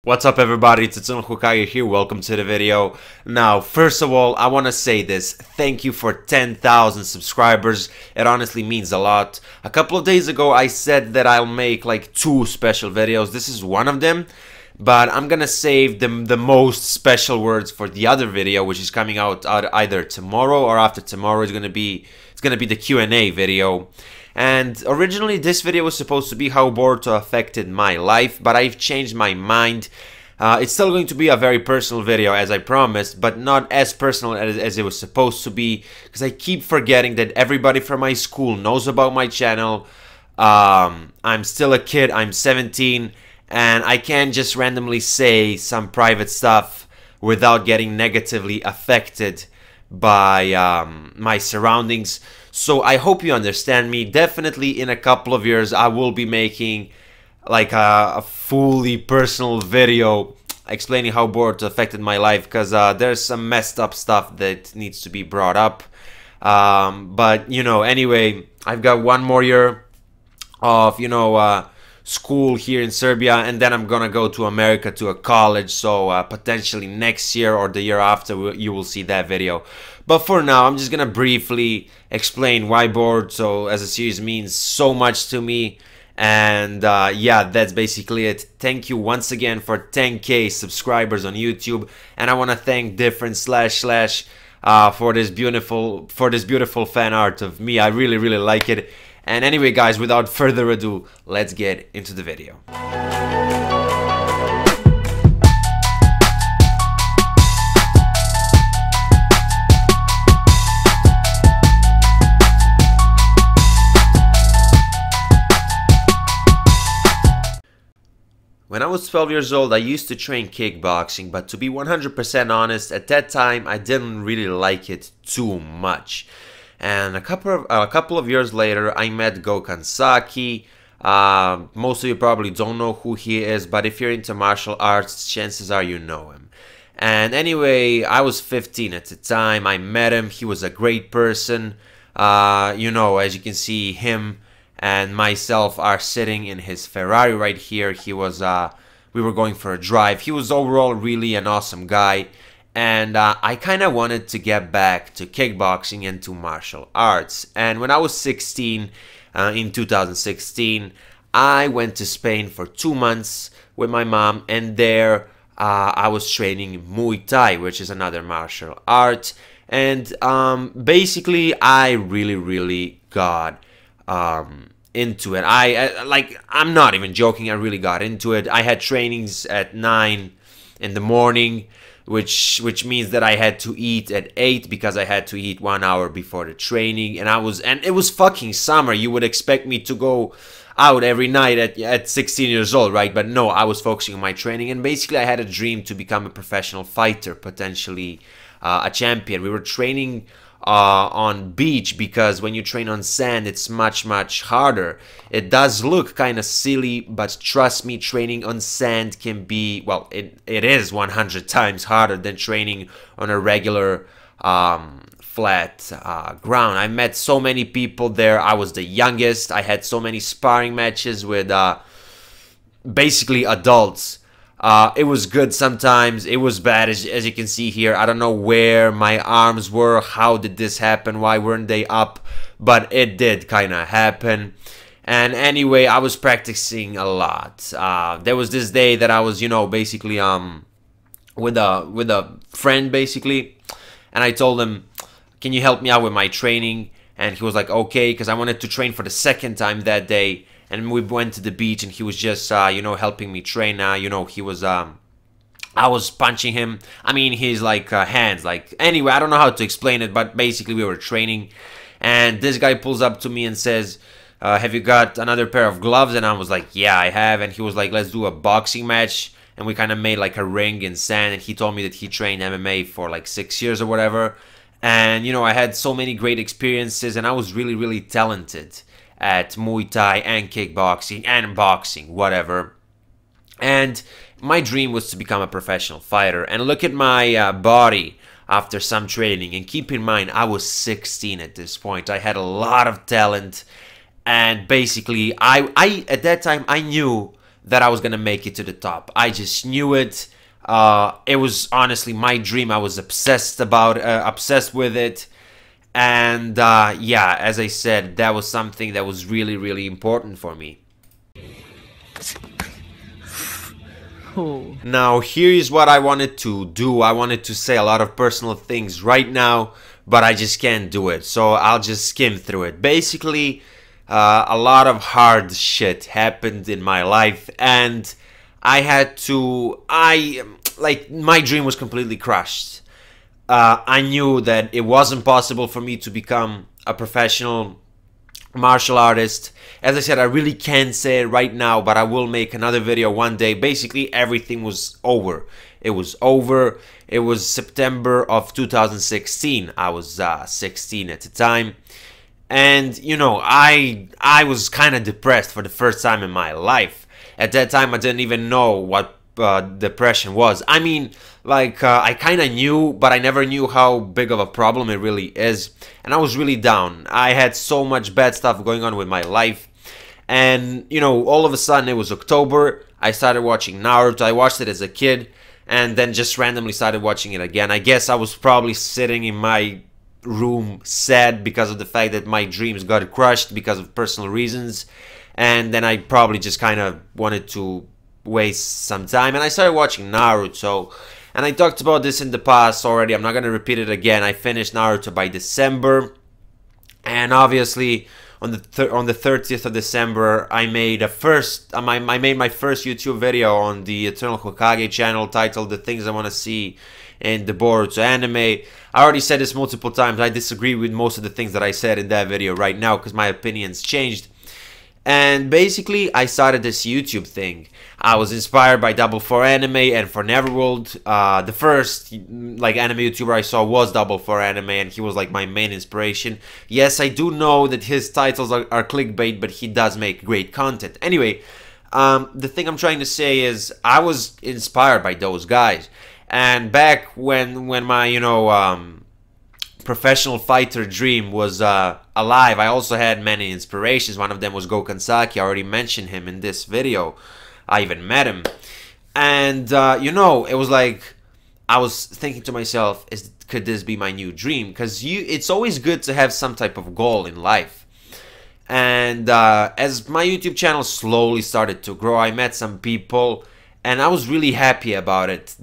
What's up everybody, it's Hokage here, welcome to the video. Now, first of all, I want to say this, thank you for 10,000 subscribers, it honestly means a lot. A couple of days ago I said that I'll make like 2 special videos, this is one of them. But I'm gonna save the most special words for the other video, which is coming out either tomorrow or after tomorrow. It's gonna be the Q&A video. And originally this video was supposed to be how Boruto affected my life, but I've changed my mind. It's still going to be a very personal video, as I promised, but not as personal as it was supposed to be, because I keep forgetting that everybody from my school knows about my channel. I'm still a kid, I'm 17, and I can't just randomly say some private stuff without getting negatively affected by my surroundings. So I hope you understand me. Definitely in a couple of years I will be making like a fully personal video explaining how Boruto affected my life, because there's some messed up stuff that needs to be brought up. But you know, anyway, I've got one more year of school here in Serbia, and then I'm gonna go to America to a college, so potentially next year or the year after you will see that video. But for now, I'm just gonna briefly explain why Boruto as a series means so much to me. And yeah, that's basically it. Thank you once again for 10K subscribers on YouTube, and I want to thank different / for this beautiful fan art of me. I really like it. And anyway guys, without further ado, let's get into the video. When I was 12 years old, I used to train kickboxing, but to be 100% honest, at that time I didn't really like it too much. And a couple of years later, I met Gokhan Saki. Most of you probably don't know who he is, but if you're into martial arts, chances are you know him. And anyway, I was 15 at the time. I met him. He was a great person. You know, as you can see, him and myself are sitting in his Ferrari right here. He was, we were going for a drive. He was overall really an awesome guy. And I kind of wanted to get back to kickboxing and to martial arts. And when I was 16, in 2016, I went to Spain for 2 months with my mom. And there I was training Muay Thai, which is another martial art. And basically, I really got into it. I'm not even joking, I really got into it. I had trainings at 9 in the morning. Which means that I had to eat at 8 because I had to eat 1 hour before the training, and it was fucking summer. You would expect me to go out every night at 16 years old, right? But no, I was focusing on my training, and basically I had a dream to become a professional fighter, potentially a champion. We were training on beach, because when you train on sand it's much harder. It does look kind of silly, but trust me, training on sand can be, well, it is 100 times harder than training on a regular flat ground. I met so many people there. I was the youngest. I had so many sparring matches with basically adults. It was good sometimes, it was bad, as you can see here. I don't know where my arms were, how did this happen, why weren't they up, but it did kind of happen. And anyway, I was practicing a lot. There was this day that I was, you know, basically with a friend basically, and I told him, can you help me out with my training? And he was like, okay, because I wanted to train for the second time that day. And we went to the beach, and he was just, you know, helping me train. You know, he was, I was punching him. I mean, his, like, hands, like, anyway, I don't know how to explain it, but basically we were training. And this guy pulls up to me and says, have you got another pair of gloves? And I was like, yeah, I have. And he was like, let's do a boxing match. And we kind of made, like, a ring in sand. And he told me that he trained MMA for, like, 6 years or whatever. And, you know, I had so many great experiences, and I was really talented at Muay Thai and kickboxing and boxing, whatever. And my dream was to become a professional fighter. And look at my body after some training. And keep in mind, I was 16 at this point. I had a lot of talent. And basically, I at that time, I knew that I was gonna make it to the top. I just knew it. It was honestly my dream. I was obsessed with it. And yeah, as I said, that was something that was really, really important for me. Oh. Now, here is what I wanted to do. I wanted to say a lot of personal things right now, but I just can't do it. So I'll just skim through it. Basically, a lot of hard shit happened in my life, and I had to, like, my dream was completely crushed. I knew that it wasn't possible for me to become a professional martial artist. As I said, I really can't say it right now, but I will make another video one day. Basically, everything was over. It was over. It was September of 2016. I was 16 at the time. And, you know, I was kind of depressed for the first time in my life. At that time, I didn't even know what depression was. I mean, like, I kind of knew, but I never knew how big of a problem it really is. And I was really down. I had so much bad stuff going on with my life. And, you know, all of a sudden it was October. I started watching Naruto. I watched it as a kid and then just randomly started watching it again. I guess I was probably sitting in my room sad because of the fact that my dreams got crushed because of personal reasons. And then I probably just kind of wanted to waste some time, and I started watching Naruto. And I talked about this in the past already. I'm not going to repeat it again. I finished Naruto by December, and obviously on the 30th of December I made my first YouTube video on the Eternal Hokage channel, titled "The Things I Want to See in the Boruto Anime." I already said this multiple times. I disagree with most of the things that I said in that video right now because my opinions changed. And basically, I started this YouTube thing. I was inspired by Double 4 Anime and for Neverworld. The first like anime YouTuber I saw was Double 4 Anime, and he was like my main inspiration. Yes, I do know that his titles are clickbait, but he does make great content. Anyway, the thing I'm trying to say is I was inspired by those guys. And back when my, you know, professional fighter dream was alive, I also had many inspirations. One of them was Goukan Saki. I already mentioned him in this video. I even met him. And, you know, it was like, I was thinking to myself, could this be my new dream? Because it's always good to have some type of goal in life. And as my YouTube channel slowly started to grow, I met some people, and I was really happy about it.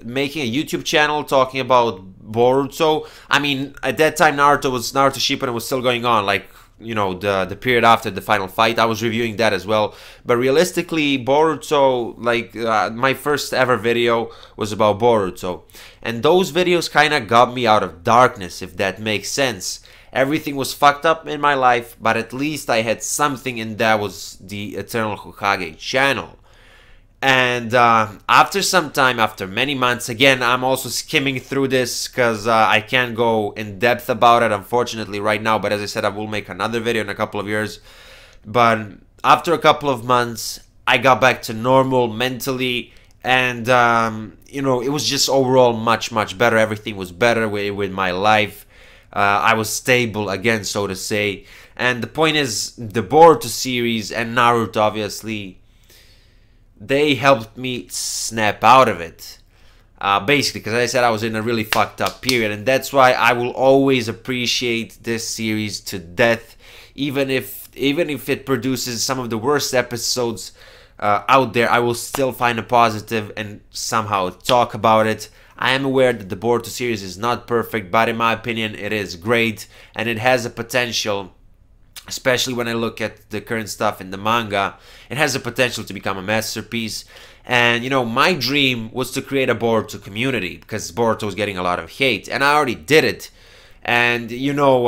Making a YouTube channel talking about Boruto. I mean, at that time Naruto Shippuden was still going on, like, you know, the period after the final fight. I was reviewing that as well. But realistically, Boruto, like, my first ever video was about Boruto. And those videos kind of got me out of darkness, if that makes sense. Everything was fucked up in my life, but at least I had something, and that was the Eternal Hokage channel. And after some time, after many months, again, I'm also skimming through this because I can't go in depth about it, unfortunately, right now. But as I said, I will make another video in a couple of years. But after a couple of months, I got back to normal mentally. And, you know, it was just overall much, much better. Everything was better with my life. I was stable again, so to say. And the point is, the Boruto series and Naruto, obviously, they helped me snap out of it. Basically, because as I said, I was in a really fucked up period, and that's why I will always appreciate this series to death, even if it produces some of the worst episodes out there. I will still find a positive and somehow talk about it. I am aware that the Boruto series is not perfect, but in my opinion, it is great, and it has a potential. Especially when I look at the current stuff in the manga, it has the potential to become a masterpiece. And, you know, my dream was to create a Boruto community, because Boruto was getting a lot of hate, and I already did it. And, you know,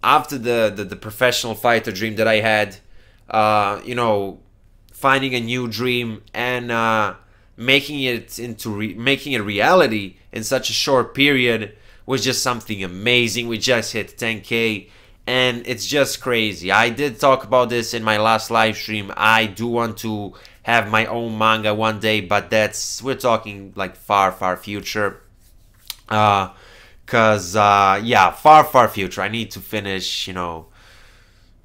after the professional fighter dream that I had, you know, finding a new dream and making it making it reality in such a short period was just something amazing. We just hit 10K. And it's just crazy. I did talk about this in my last live stream. I do want to have my own manga one day, but we're talking like far, far future. Yeah, far, far future. I need to finish, you know,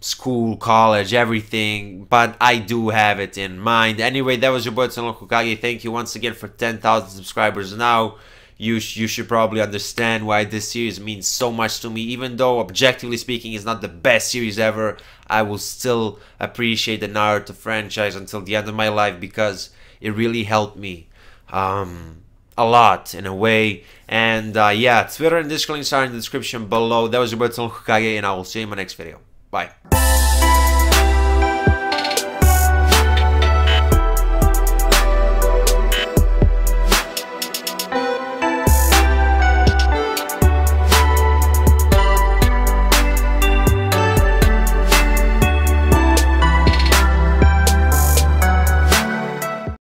school, college, everything, but I do have it in mind. Anyway, that was your boy Hokage. Thank you once again for 10,000 subscribers now. You should probably understand why this series means so much to me. Even though, objectively speaking, it's not the best series ever, I will still appreciate the Naruto franchise until the end of my life because it really helped me a lot in a way. And yeah, Twitter and Discord links are in the description below. That was your boy Hokage, and I will see you in my next video. Bye.